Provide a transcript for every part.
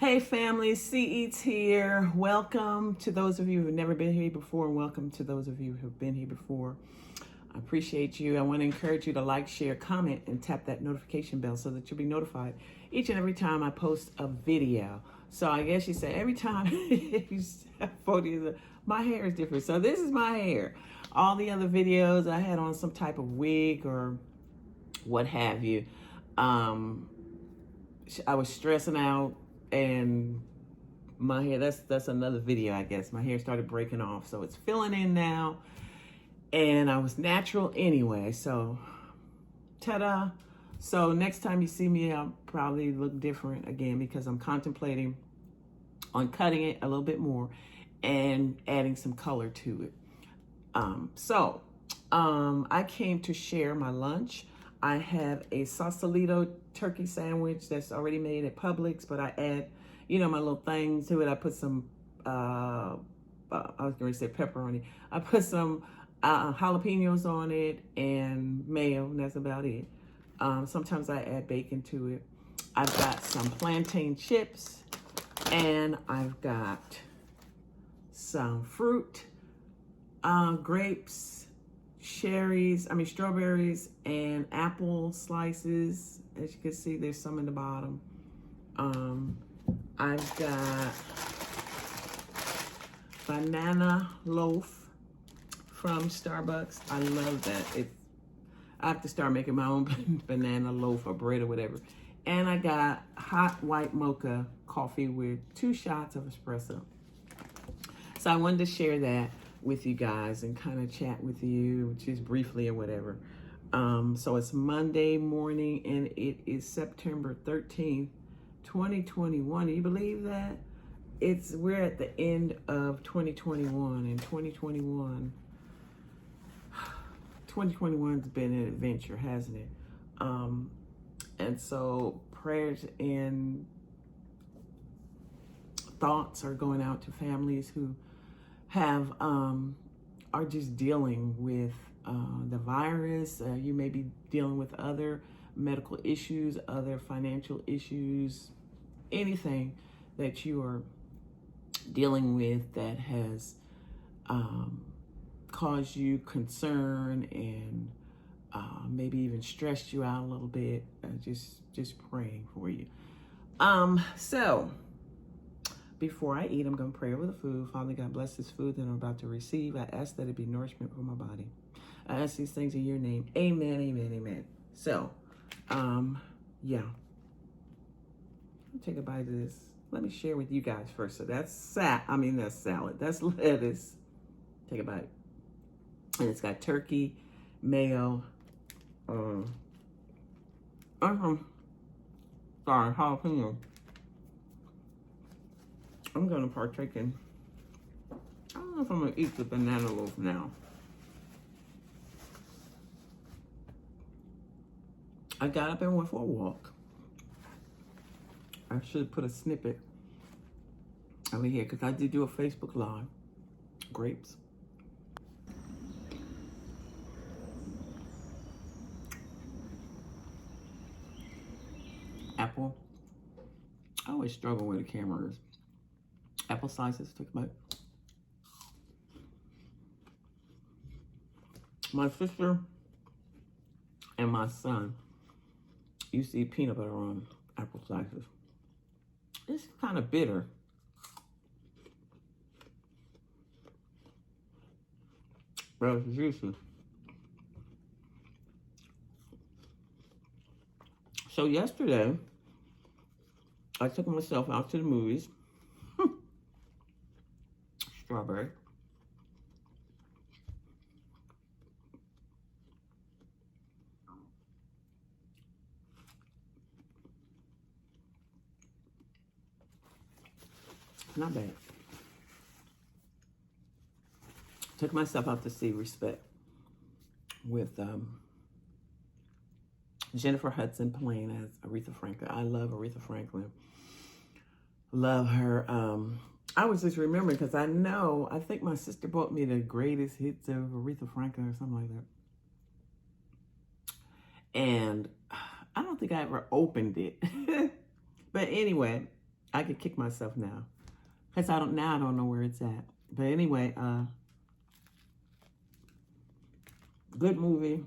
Hey family, CE's here. Welcome to those of you who have never been here before, and welcome to those of you who have been here before. I appreciate you. I want to encourage you to like, share, comment, and tap that notification bell so that you'll be notified each and every time I post a video. So I guess you say every time you have photos, my hair is different. So this is my hair. All the other videos I had on some type of wig or what have you. I was stressing out and my hair, that's another video, I guess. My hair started breaking off, so it's filling in now. And I was natural anyway, so ta-da. So next time you see me, I'll probably look different again because I'm contemplating on cutting it a little bit more and adding some color to it. I came to share my lunch. I have a Sausalito turkey sandwich that's already made at Publix, but I add, my little things to it. I put some, I was going to say pepperoni. I put some jalapenos on it and mayo, and that's about it. Sometimes I add bacon to it. I've got some plantain chips, and I've got some fruit, grapes, strawberries, and apple slices. As you can see, there's some in the bottom. I've got banana loaf from Starbucks. I love that. I have to start making my own banana loaf or bread or whatever. And I got hot white mocha coffee with 2 shots of espresso. So I wanted to share that with you guys and kind of chat with you just briefly or whatever. So it's Monday morning and it is September 13th, 2021. Do you believe that? We're at the end of 2021, and 2021's been an adventure, hasn't it? And so prayers and thoughts are going out to families who are just dealing with the virus. You may be dealing with other medical issues, other financial issues, anything that you are dealing with that has caused you concern and maybe even stressed you out a little bit. Just praying for you. So before I eat, I'm going to pray over the food. Father God, bless this food that I'm about to receive. I ask that it be nourishment for my body. I ask these things in your name. Amen, amen, amen. So, yeah. I'll take a bite of this. Let me share with you guys first. So that's salad. That's lettuce. Take a bite. And it's got turkey, mayo, jalapeno. I'm gonna partake in, I don't know if I'm gonna eat the banana loaf now. I got up and went for a walk. I should put a snippet over here because I did do a Facebook Live. Grapes. Apple. I always struggle with the cameras. Apple slices, take a bite. My sister and my son used to eat peanut butter on apple slices. It's kind of bitter. But it's juicy. So yesterday, I took myself out to the movies. Strawberry. Not bad. Took myself out to see Respect with Jennifer Hudson playing as Aretha Franklin. I love Aretha Franklin. Love her. I was just remembering because I think my sister bought me the greatest hits of Aretha Franklin or something like that. And I don't think I ever opened it. But anyway, I could kick myself now. Because I don't know where it's at. But anyway, good movie.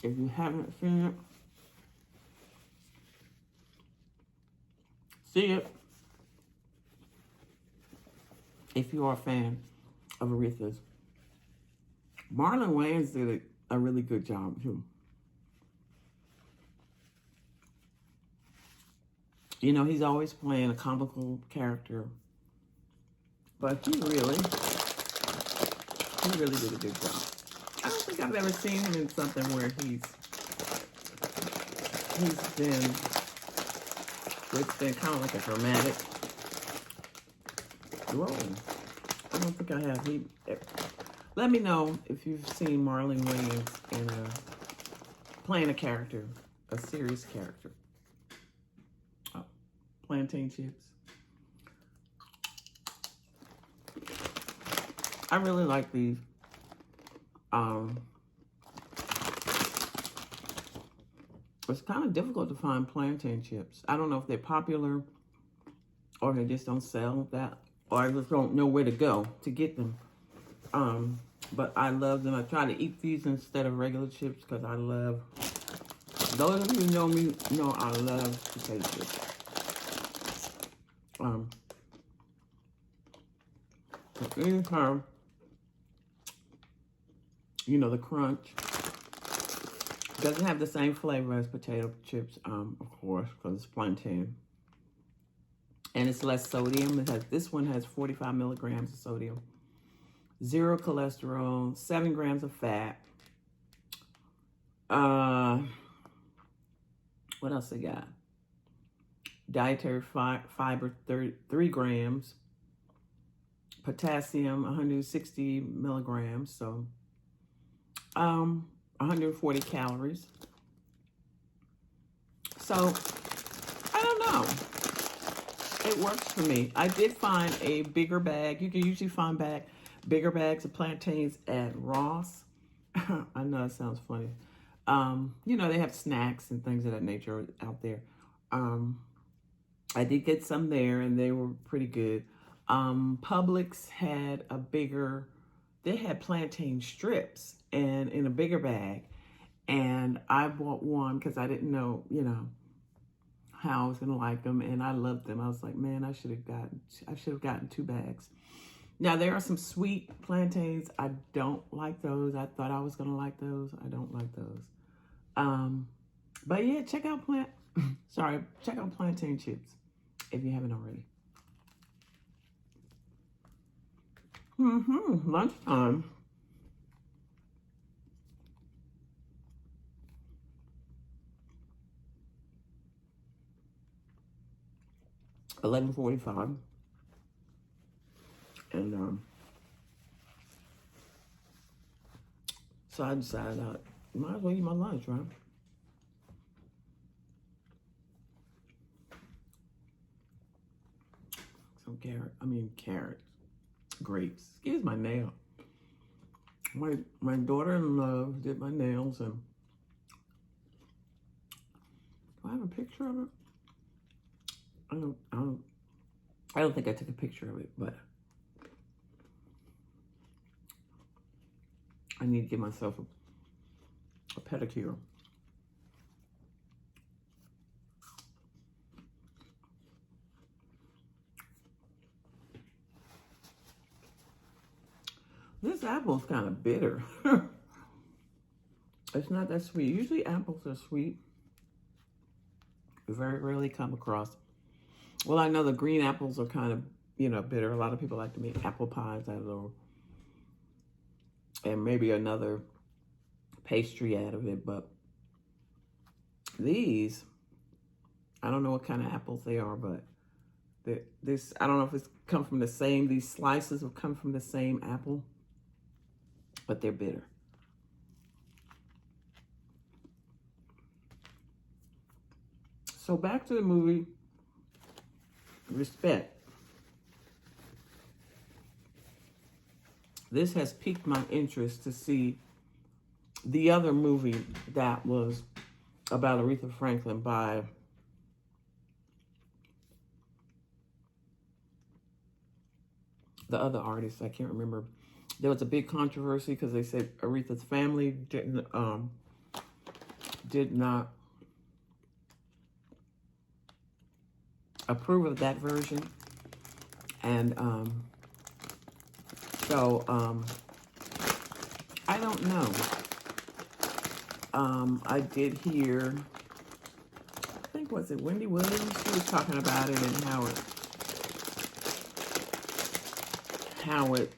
If you haven't seen it, see it. If you are a fan of Aretha's. Marlon Wayans did a really good job too. You know, he's always playing a comical character. But he really did a good job. I don't think I've ever seen him in something where it's been kind of like a dramatic role. I don't think I have. Let me know if you've seen Marlon Wayans in playing a character, a serious character. Oh, plantain chips. I really like these. It's kind of difficult to find plantain chips. I don't know if they're popular or they just don't sell that, or I just don't know where to go to get them. But I love them. I try to eat these instead of regular chips because I love, those of you who know me know I love potato chips. These are, you know, the crunch. Doesn't have the same flavor as potato chips, of course, because it's plantain. And it's less sodium. This one has 45 milligrams of sodium, 0 cholesterol, 7 grams of fat. What else they got? Dietary fiber, 3 grams. Potassium, 160 milligrams. So, 140 calories. So, I don't know. It works for me. I did find a bigger bag. You can usually find bigger bags of plantains at Ross. I know it sounds funny. You know, they have snacks and things of that nature out there. I did get some there and they were pretty good. Publix had a bigger, they had plantain strips and in a bigger bag. And I bought one because I didn't know, you know, how I was going to like them. And I loved them. I was like, man, I should have gotten 2 bags. Now, there are some sweet plantains. I don't like those. I thought I was going to like those. I don't like those. But yeah, check out plantain chips if you haven't already. Lunchtime. $11:45. And so I decided I might as well eat my lunch, right? Some carrots, grapes. Excuse my nail. My daughter-in-law did my nails, and do I have a picture of it? I don't think I took a picture of it, but I need to give myself a pedicure. This apple's kind of bitter. It's not that sweet. Usually apples are sweet. Very rarely come across. Well, I know the green apples are kind of, you know, bitter. A lot of people like to make apple pies out of those. And maybe another pastry out of it. But these, I don't know what kind of apples they are, but this, I don't know if it's come from the same, these slices have come from the same apple, but they're bitter. So back to the movie, Respect. This has piqued my interest to see the other movie that was about Aretha Franklin by the other artist, I can't remember. There was a big controversy because they said Aretha's family did not approve of that version. And so I don't know. I did hear, I think, was it Wendy Williams? She was talking about it and how it,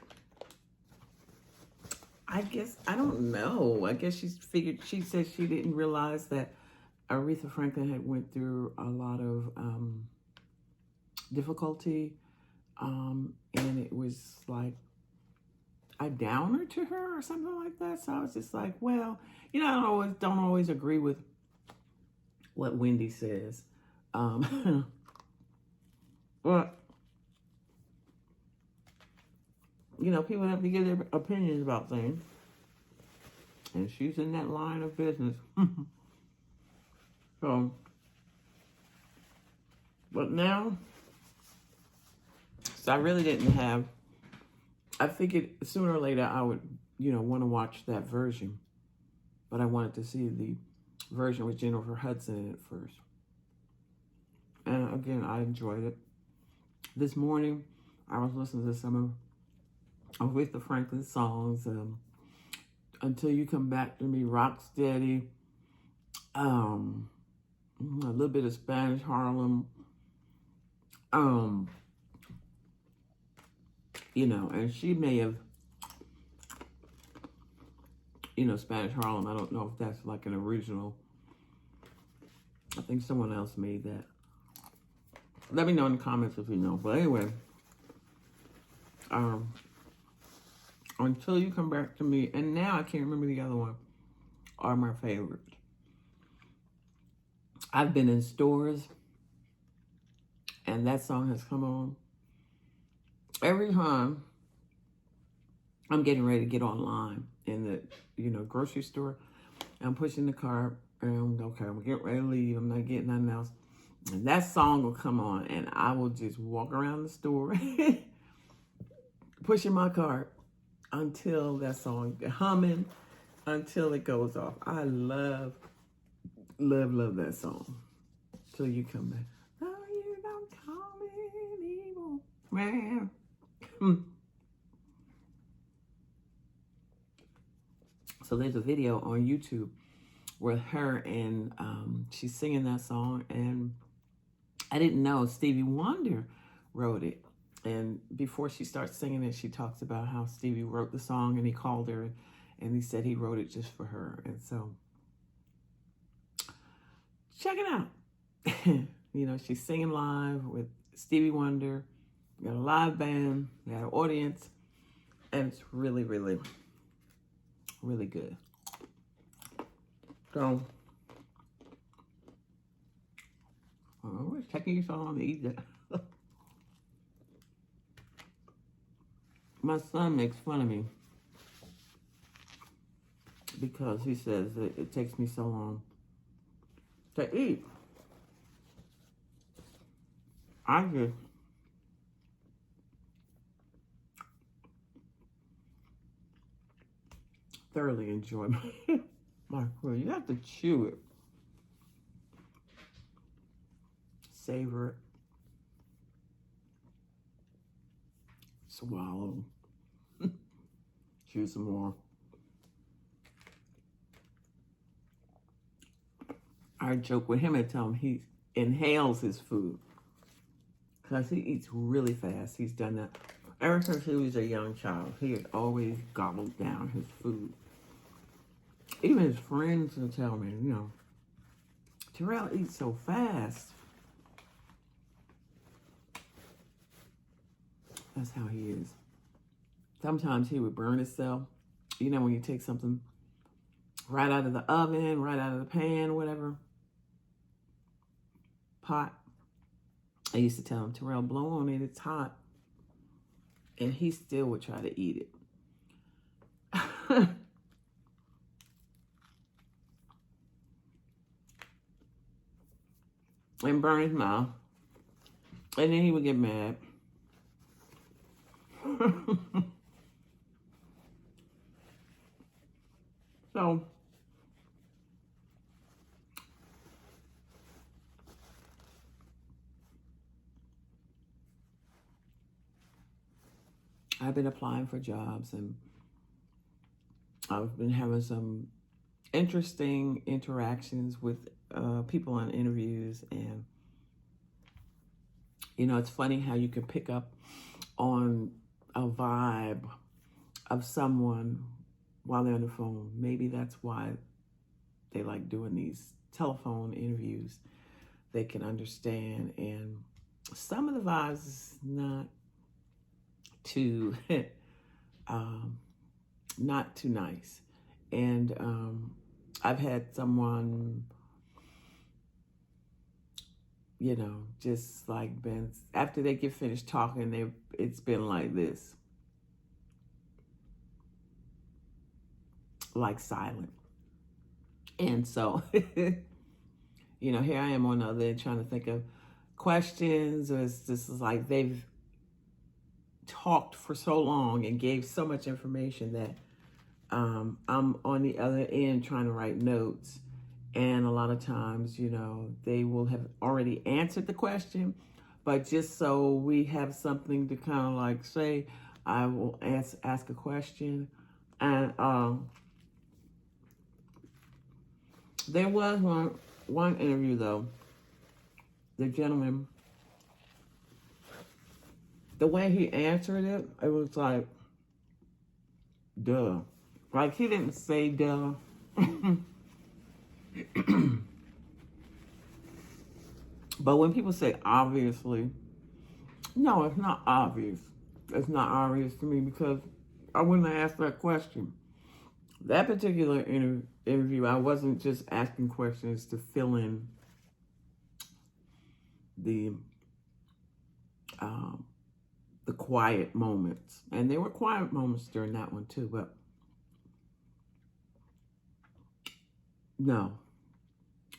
I guess, I don't know. I guess she said she didn't realize that Aretha Franklin had went through a lot of difficulty, and it was like a downer to her or something like that. So I was just like, well, you know, I don't always agree with what Wendy says. But, you know, people have to give their opinions about things. And she's in that line of business. So, but now, so I really didn't have, I figured sooner or later I would, you know, want to watch that version. But I wanted to see the version with Jennifer Hudson in it first. And again, I enjoyed it. This morning, I was listening to some of Aretha Franklin songs. Until You Come Back to Me, Rock Steady. A little bit of Spanish Harlem. You know, and she may have, you know, Spanish Harlem. I don't know if that's like an original. I think someone else made that. Let me know in the comments if you know. But anyway, Until You Come Back to Me, and now I can't remember the other one, are my favorites. I've been in stores, and that song has come on. Every time I'm getting ready to get online in the, you know, grocery store, I'm pushing the cart, and okay, I'm getting ready to leave. I'm not getting nothing else. And that song will come on, and I will just walk around the store, pushing my cart until that song, humming, until it goes off. I love that song. Till You Come Back. Oh, you don't call me an evil man. So there's a video on YouTube with her, and she's singing that song, and I didn't know Stevie Wonder wrote it. And before she starts singing it, she talks about how Stevie wrote the song, and he called her, and he said he wrote it just for her. And so, check it out. You know, she's singing live with Stevie Wonder. We got a live band, we got an audience, and it's really, really, really good. So, we're taking so long to eat that. My son makes fun of me because he says that it takes me so long to eat. I just thoroughly enjoy my food. You have to chew it, savor it, swallow, chew some more. I joke with him and tell him he inhales his food because he eats really fast. He's done that ever since he was a young child. He had always gobbled down his food. Even his friends will tell me, you know, Terrell eats so fast. That's how he is. Sometimes he would burn himself. You know, when you take something right out of the oven, right out of the pan, whatever, pot. I used to tell him, Terrell, blow on it, it's hot. And he still would try to eat it. And burn his mouth. And then he would get mad. So I've been applying for jobs, and I've been having some interesting interactions with people on interviews. And it's funny how you can pick up on a vibe of someone while they're on the phone. Maybe that's why they like doing these telephone interviews. They can understand, and some of the vibes is not too not too nice. And I've had someone, just like been, after they get finished talking, it's been like this, like silent. And so, here I am on the other end trying to think of questions. Or it's just like they've talked for so long and gave so much information that I'm on the other end trying to write notes. And a lot of times, they will have already answered the question, but just so we have something to kind of like say, I will ask a question. And there was one interview, though. The gentleman, the way he answered it, it was like, duh. Like, he didn't say duh. But when people say obviously, no, it's not obvious. It's not obvious to me, because I wouldn't have asked that question. That particular interview, I wasn't just asking questions to fill in the quiet moments. And there were quiet moments during that one too, but no,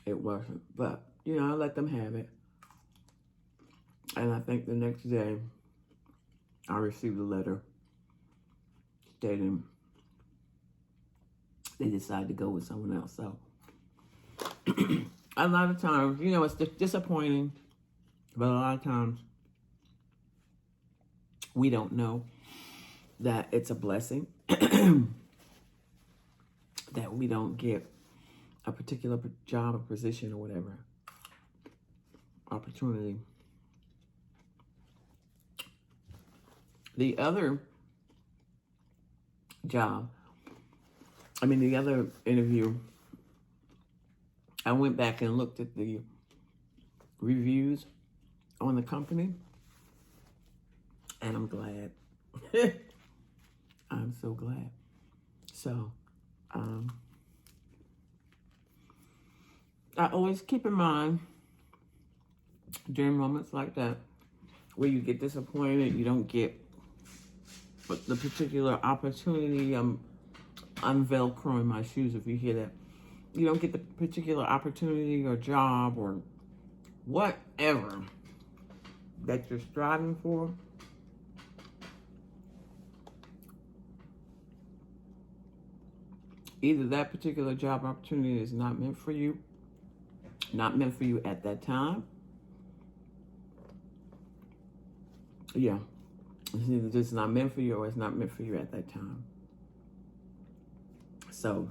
it wasn't. But, I let them have it. And I think the next day, I received a letter stating they decided to go with someone else. So, a lot of times, it's disappointing, but a lot of times, we don't know that it's a blessing that we don't get a particular job or position or whatever opportunity. The other the other interview, I went back and looked at the reviews on the company, and I'm glad. I'm so glad. So, I always keep in mind during moments like that where you get disappointed, you don't get the particular opportunity. I'm Velcroing my shoes if you hear that. You don't get the particular opportunity or job or whatever that you're striving for. Either that particular job opportunity is not meant for you at that time. Yeah. It's either just not meant for you or it's not meant for you at that time. So,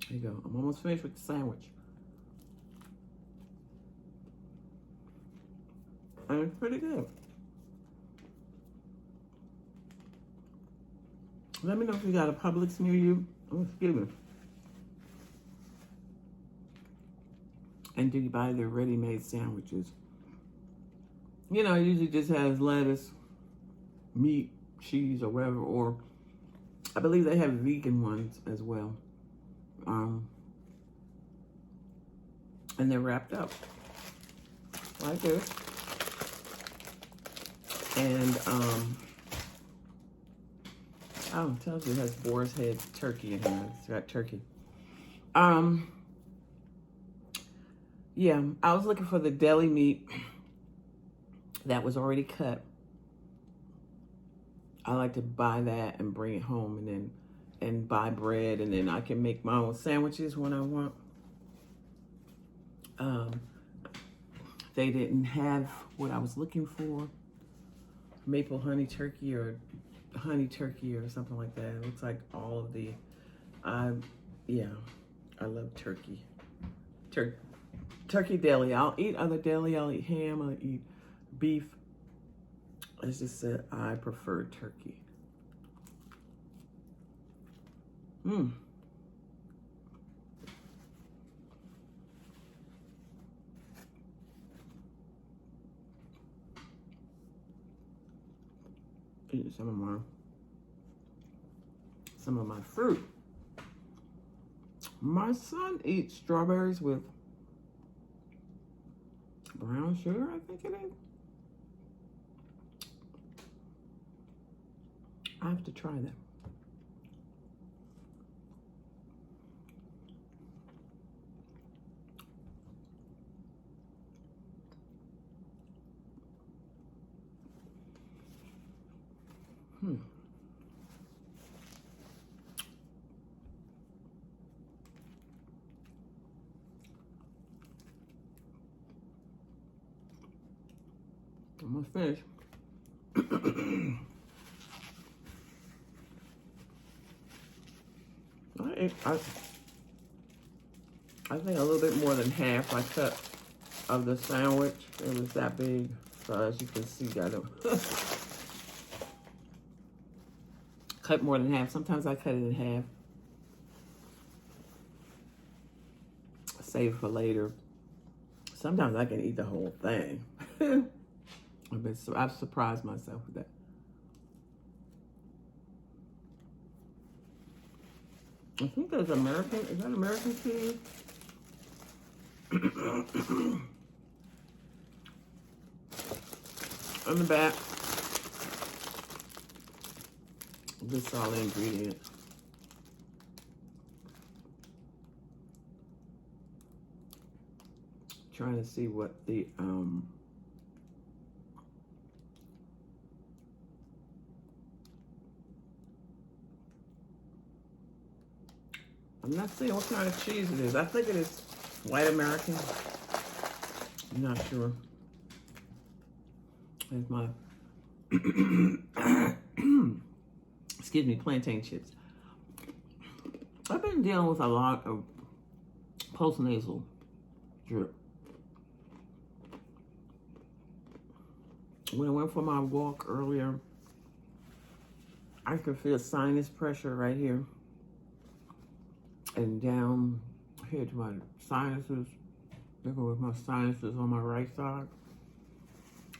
there you go. I'm almost finished with the sandwich. And it's pretty good. Let me know if you got a Publix near you. Oh, excuse me. And do you buy their ready-made sandwiches? It usually just has lettuce, meat, cheese, or whatever. Or I believe they have vegan ones as well. And they're wrapped up like this. And it tells you it has boar's head turkey in here. It's got turkey. Yeah, I was looking for the deli meat that was already cut. I like to buy that and bring it home, and buy bread, and then I can make my own sandwiches when I want. They didn't have what I was looking for, maple honey turkey or something like that. It looks like all of the, yeah, I love turkey. Turkey deli. I'll eat other deli. I'll eat ham. I'll eat beef. It's just that I prefer turkey. Eat some of my fruit. My son eats strawberries with brown sugar, I think it is. I have to try that. Almost finished. I think a little bit more than half I cut of the sandwich. It was that big, so as you can see, I don't cut more than half. Sometimes I cut it in half, save for later. Sometimes I can eat the whole thing. I've surprised myself with that. I think there's American, is that American cheese? On the back, this is all the ingredients. Trying to see what the, I'm not seeing what kind of cheese it is. I think it is white American. I'm not sure. There's my, excuse me, plantain chips. I've been dealing with a lot of postnasal drip. When I went for my walk earlier, I could feel sinus pressure right here and down here to my sinuses. Looking with my sinuses on my right side.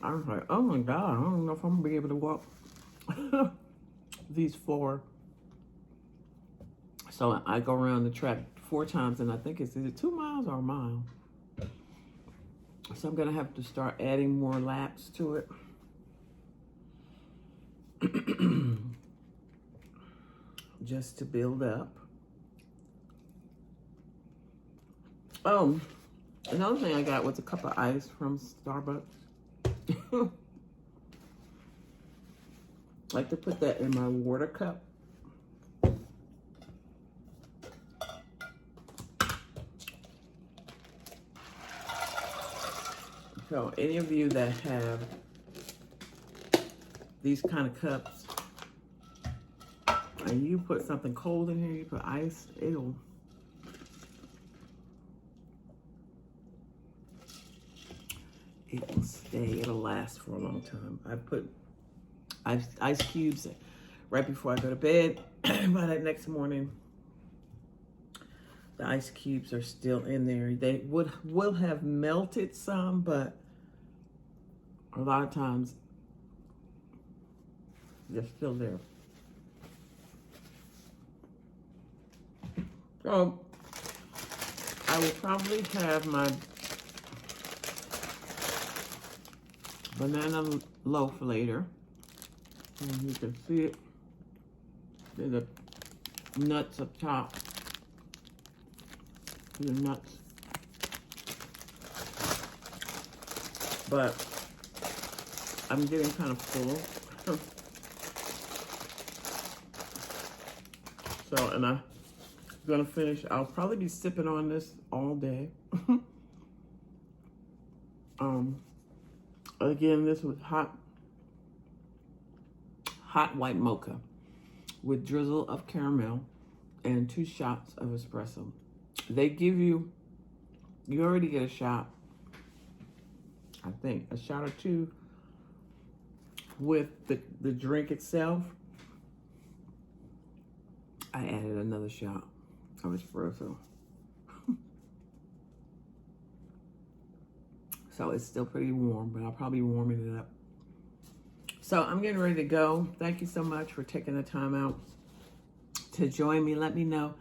I was like, oh my God, I don't know if I'm gonna be able to walk these 4. So I go around the track 4 times, and I think it's either 2 miles or a mile. So I'm gonna have to start adding more laps to it. Just to build up. Oh, another thing I got was a cup of ice from Starbucks. I like to put that in my water cup. So any of you that have these kind of cups and you put something cold in here, you put ice, it'll stay, it'll last for a long time. I put ice cubes right before I go to bed. By that next morning, the ice cubes are still in there. They will have melted some, but a lot of times they're still there. So I will probably have my banana loaf later. And you can see it. There's the nuts up top. The nuts. But I'm getting kind of full. So, and I'm gonna finish. I'll probably be sipping on this all day. Again, this was hot white mocha with drizzle of caramel and 2 shots of espresso. They give you already get a shot, I think, a shot or 2 with the drink itself. I added another shot of espresso. So it's still pretty warm, but I'll probably be warming it up. So I'm getting ready to go. Thank you so much for taking the time out to join me. Let me know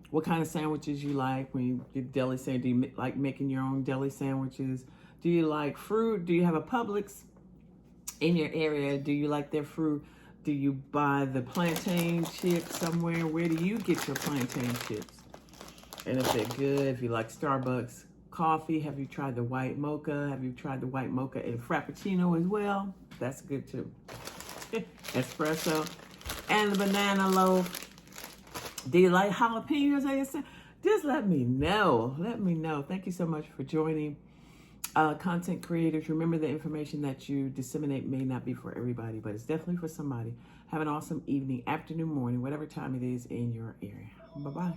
what kind of sandwiches you like when you get deli sandwich. Do you like making your own deli sandwiches? Do you like fruit? Do you have a Publix in your area? Do you like their fruit? Do you buy the plantain chips somewhere? Where do you get your plantain chips? And if they're good, if you like Starbucks coffee, have you tried the white mocha? Have you tried the white mocha in Frappuccino as well? That's good too. Espresso. And the banana loaf. Do you like jalapenos? Just let me know. Let me know. Thank you so much for joining. Content creators, remember the information that you disseminate may not be for everybody, but it's definitely for somebody. Have an awesome evening, afternoon, morning, whatever time it is in your area. Bye-bye.